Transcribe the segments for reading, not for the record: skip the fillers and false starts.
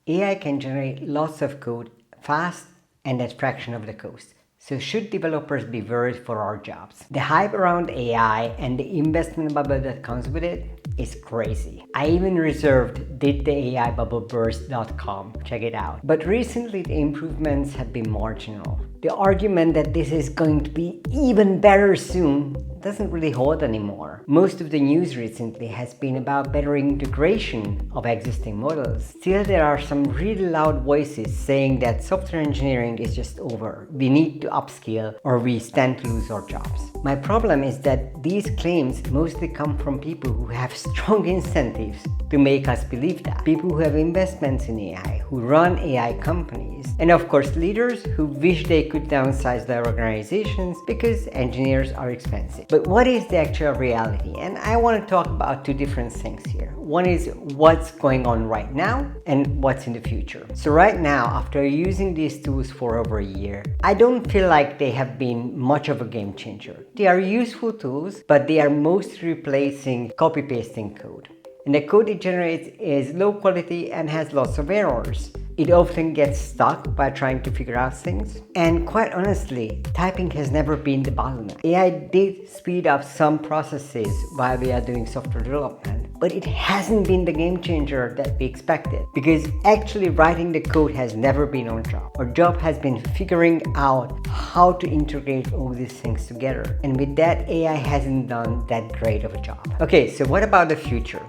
AI can generate lots of code fast and at fraction of the cost. So should developers be worried for our jobs? The hype around AI and the investment bubble that comes with it is crazy. I even reserved didtheAIbubble.com. Check it out. But recently the improvements have been marginal. The argument that this is going to be even better soon doesn't really hold anymore. Most of the news recently has been about better integration of existing models. Still, there are some really loud voices saying that software engineering is just over. We need to upskill or we stand to lose our jobs. My problem is that these claims mostly come from people who have strong incentives to make us believe that. People who have investments in AI, who run AI companies, and of course leaders who wish they could downsize their organizations because engineers are expensive. But what is the actual reality? And I want to talk about two different things here. One is what's going on right now and what's in the future. So right now, after using these tools for over a year, I don't feel like they have been much of a game changer. They are useful tools, but they are mostly replacing copy-pasting code. And the code it generates is low quality and has lots of errors. It often gets stuck by trying to figure out things. And quite honestly, typing has never been the bottleneck. AI did speed up some processes while we are doing software development, but it hasn't been the game changer that we expected, because actually writing the code has never been our job. Our job has been figuring out how to integrate all these things together. And with that, AI hasn't done that great of a job. Okay, so what about the future?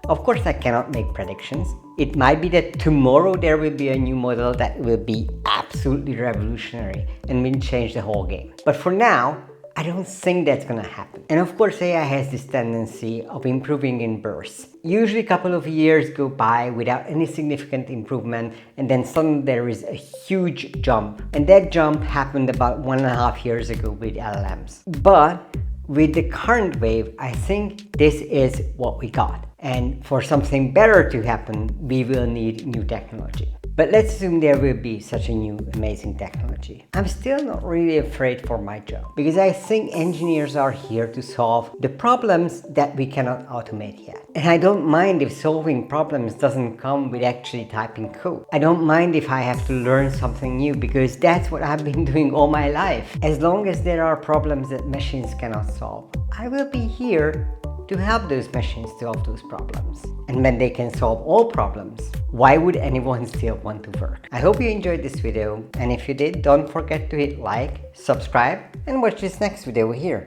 Of course, I cannot make predictions. It might be that tomorrow there will be a new model that will be absolutely revolutionary and will change the whole game. But for now, I don't think that's gonna happen. And of course, AI has this tendency of improving in bursts. Usually a couple of years go by without any significant improvement, and then suddenly there is a huge jump. And that jump happened about 1.5 years ago with LLMs. But with the current wave, I think this is what we got. And for something better to happen, we will need new technology. But let's assume there will be such a new amazing technology. I'm still not really afraid for my job, because I think engineers are here to solve the problems that we cannot automate yet. And I don't mind if solving problems doesn't come with actually typing code. I don't mind if I have to learn something new, because that's what I've been doing all my life. As long as there are problems that machines cannot solve, I will be here to help those machines solve those problems. And when they can solve all problems, why would anyone still want to work? I hope you enjoyed this video, and if you did, don't forget to hit like, subscribe, and watch this next video here.